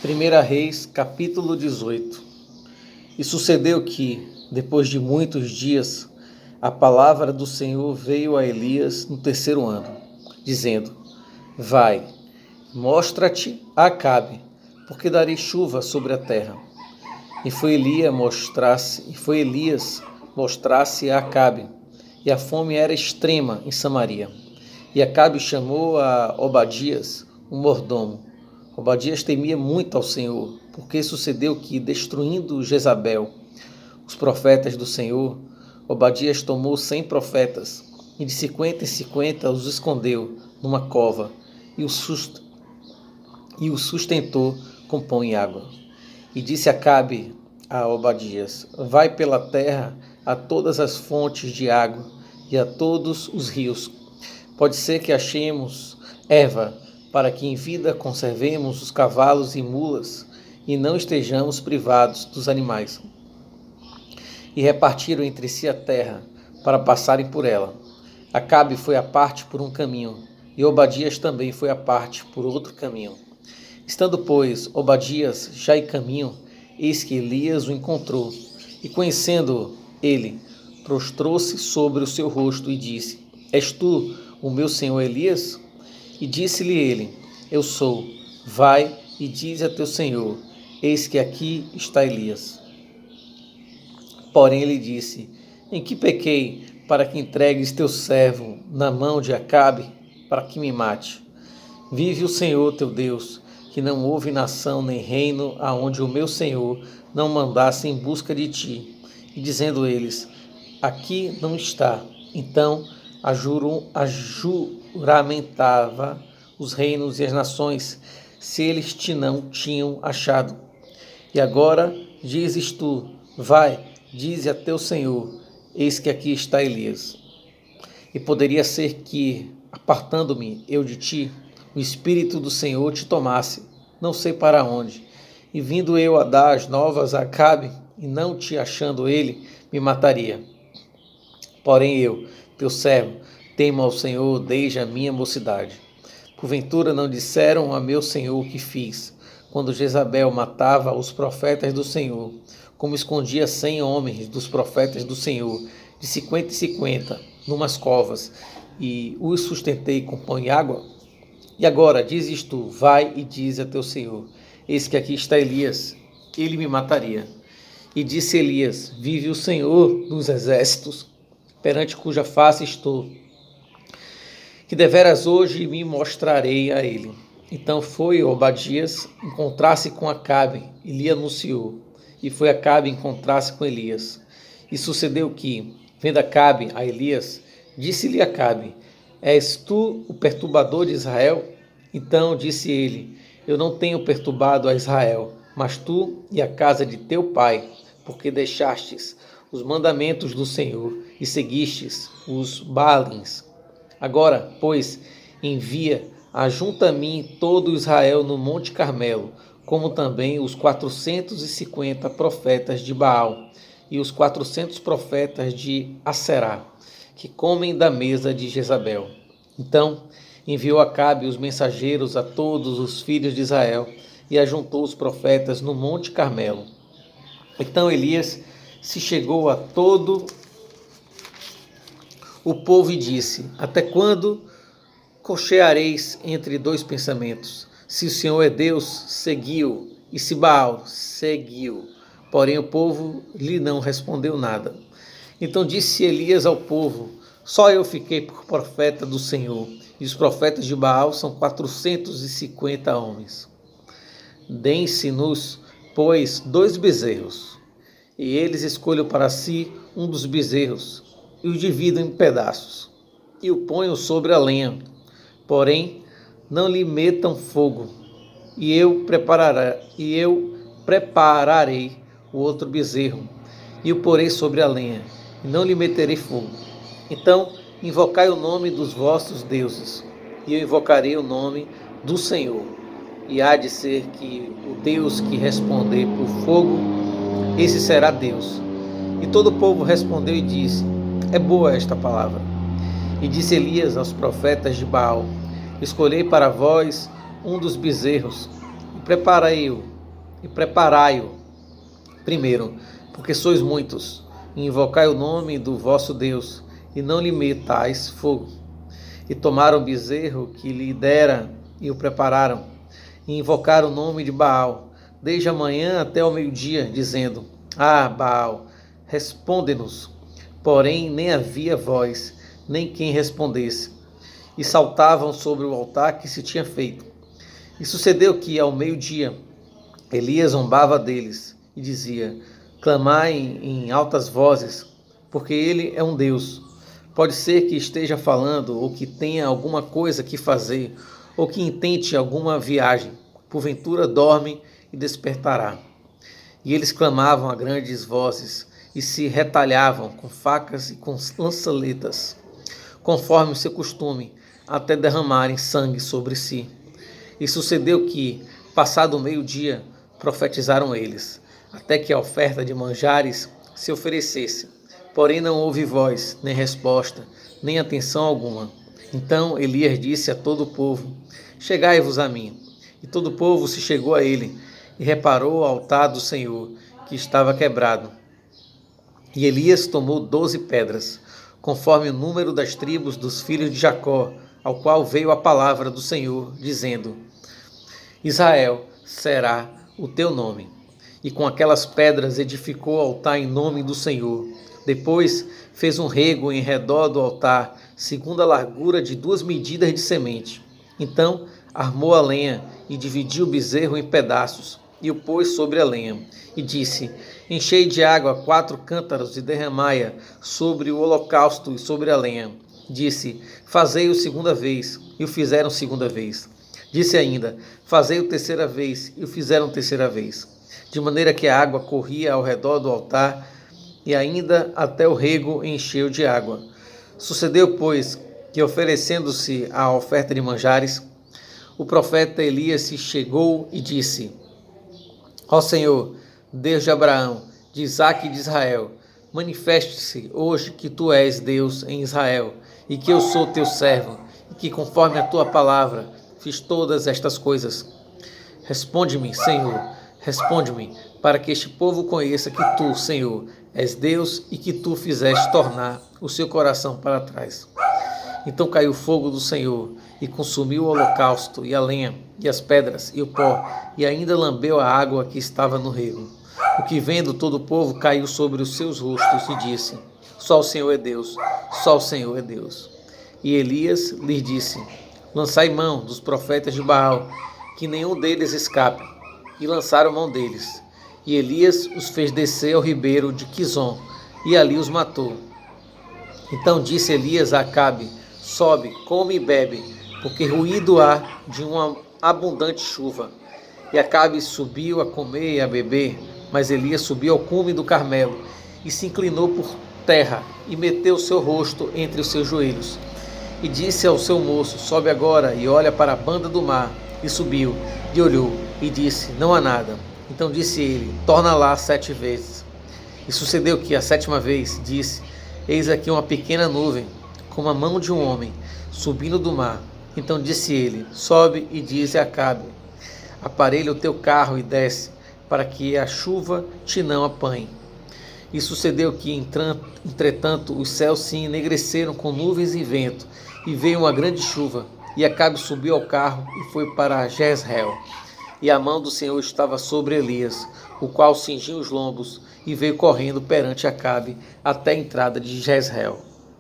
1 Reis, capítulo 18. E sucedeu que, depois de muitos dias, a palavra do Senhor veio a Elias no 3º ano, dizendo: Vai, mostra-te a Acabe, porque darei chuva sobre a terra. E foi Elias mostrar-se a Acabe, e a fome era extrema em Samaria. E Acabe chamou a Obadias, um mordomo. Obadias temia muito ao Senhor, porque sucedeu que, destruindo Jezabel, os profetas do Senhor, Obadias tomou 100 profetas, e de 50 em 50 os escondeu numa cova, e os sustentou com pão e água. E disse Acabe a Obadias: Vai pela terra a todas as fontes de água e a todos os rios. Pode ser que achemos erva, para que em vida conservemos os cavalos e mulas e não estejamos privados dos animais. E repartiram entre si a terra, para passarem por ela. Acabe foi à parte por um caminho, e Obadias também foi à parte por outro caminho. Estando, pois, Obadias já em caminho, eis que Elias o encontrou, e conhecendo ele, prostrou-se sobre o seu rosto e disse: És tu o meu senhor Elias? E disse-lhe ele: Eu sou. Vai e dize a teu senhor: Eis que aqui está Elias. Porém ele disse: Em que pequei, para que entregues teu servo na mão de Acabe, para que me mate? Vive o Senhor teu Deus, que não houve nação nem reino aonde o meu senhor não mandasse em busca de ti. E dizendo eles: Aqui não está. Então juramentava os reinos e as nações, se eles te não tinham achado. E agora dizes tu: Vai, dize a teu senhor: Eis que aqui está Elias. E poderia ser que, apartando-me eu de ti, o Espírito do Senhor te tomasse, não sei para onde, e vindo eu a dar as novas a Acabe, e não te achando ele, me mataria. Porém eu, teu servo, temo ao Senhor desde a minha mocidade. Porventura não disseram a meu senhor o que fiz, quando Jezabel matava os profetas do Senhor, como escondia 100 homens dos profetas do Senhor, de 50 em 50, numas covas, e os sustentei com pão e água? E agora dizes tu: Vai e diz a teu senhor: Eis que aqui está Elias, ele me mataria. E disse Elias: Vive o Senhor dos exércitos, perante cuja face estou, que deveras hoje me mostrarei a ele. Então foi Obadias encontrar-se com Acabe e lhe anunciou. E foi Acabe encontrar-se com Elias. E sucedeu que, vendo Acabe a Elias, disse-lhe Acabe: És tu o perturbador de Israel? Então disse ele: Eu não tenho perturbado a Israel, mas tu e a casa de teu pai, porque deixastes os mandamentos do Senhor e seguistes os Baalins. Agora, pois, envia, ajunta a mim todo Israel no Monte Carmelo, como também os 450 profetas de Baal e os 400 profetas de Aserá, que comem da mesa de Jezabel. Então enviou Acabe os mensageiros a todos os filhos de Israel e ajuntou os profetas no Monte Carmelo. Então Elias se chegou a todo o povo e disse: Até quando cocheareis entre dois pensamentos? Se o Senhor é Deus, seguiu, e se Baal, seguiu. Porém o povo lhe não respondeu nada. Então disse Elias ao povo: Só eu fiquei por profeta do Senhor, e os profetas de Baal são 450 homens. Deem-se-nos, pois, 2 bezerros, e eles escolham para si um dos bezerros, e o dividam em pedaços, e o ponham sobre a lenha. Porém, não lhe metam fogo, e eu prepararei o outro bezerro, e o porei sobre a lenha, e não lhe meterei fogo. Então, invocai o nome dos vossos deuses, e eu invocarei o nome do Senhor. E há de ser que o Deus que responder por fogo, esse será Deus. E todo o povo respondeu e disse: É boa esta palavra. E disse Elias aos profetas de Baal: Escolhei para vós um dos bezerros, e preparei-o e preparai-o primeiro, porque sois muitos, e invocai o nome do vosso Deus, e não lhe metais fogo. E tomaram o bezerro que lhe dera, e o prepararam, e invocaram o nome de Baal, desde a manhã até o meio-dia, dizendo: Ah, Baal, responde-nos. Porém nem havia voz, nem quem respondesse. E saltavam sobre o altar que se tinha feito. E sucedeu que, ao meio-dia, Elias zombava deles, e dizia: Clamai em altas vozes, porque ele é um Deus. Pode ser que esteja falando, ou que tenha alguma coisa que fazer, ou que intente alguma viagem. Porventura dorme e despertará. E eles clamavam a grandes vozes, e se retalhavam com facas e com lançaletas, conforme o seu costume, até derramarem sangue sobre si. E sucedeu que, passado o meio-dia, profetizaram eles, até que a oferta de manjares se oferecesse. Porém não houve voz, nem resposta, nem atenção alguma. Então Elias disse a todo o povo: Chegai-vos a mim. E todo o povo se chegou a ele, e reparou o altar do Senhor, que estava quebrado. E Elias tomou 12 pedras, conforme o número das tribos dos filhos de Jacó, ao qual veio a palavra do Senhor, dizendo: Israel será o teu nome. E com aquelas pedras edificou o altar em nome do Senhor. Depois fez um rego em redor do altar, segundo a largura de 2 medidas de semente. Então armou a lenha e dividiu o bezerro em pedaços, e o pôs sobre a lenha. E disse: Enchei de água 4 cântaros e derramai-a sobre o holocausto e sobre a lenha. Disse: Fazei-o segunda vez, e o fizeram segunda vez. Disse ainda: Fazei-o terceira vez, e o fizeram terceira vez. De maneira que a água corria ao redor do altar, e ainda até o rego encheu de água. Sucedeu, pois, que oferecendo-se a oferta de manjares, o profeta Elias se chegou e disse: Ó Senhor, Deus de Abraão, de Isaque e de Israel, manifeste-se hoje que tu és Deus em Israel, e que eu sou teu servo, e que conforme a tua palavra fiz todas estas coisas. Responde-me, Senhor, responde-me, para que este povo conheça que tu, Senhor, és Deus e que tu fizeste tornar o seu coração para trás. Então caiu o fogo do Senhor e consumiu o holocausto e a lenha e as pedras e o pó, e ainda lambeu a água que estava no rego. O que vendo todo o povo caiu sobre os seus rostos e disse: Só o Senhor é Deus, só o Senhor é Deus. E Elias lhes disse: Lançai mão dos profetas de Baal, que nenhum deles escape. E lançaram mão deles. E Elias os fez descer ao ribeiro de Quizon, e ali os matou. Então disse Elias a Acabe: Sobe, come e bebe, porque ruído há de uma abundante chuva. E Acabe subiu a comer e a beber, mas Elias subiu ao cume do Carmelo, e se inclinou por terra, e meteu o seu rosto entre os seus joelhos. E disse ao seu moço: Sobe agora e olha para a banda do mar. E subiu, e olhou, e disse: Não há nada. Então disse ele: Torna lá 7 vezes. E sucedeu que, a 7ª vez, disse: Eis aqui uma pequena nuvem, como a mão de um homem, subindo do mar. Então disse ele: Sobe e dize a Acabe: Aparelha o teu carro e desce, para que a chuva te não apanhe. E sucedeu que, entretanto, os céus se enegreceram com nuvens e vento, e veio uma grande chuva. E Acabe subiu ao carro e foi para Jezreel. E a mão do Senhor estava sobre Elias, o qual cingiu os lombos, e veio correndo perante Acabe até a entrada de Jezreel.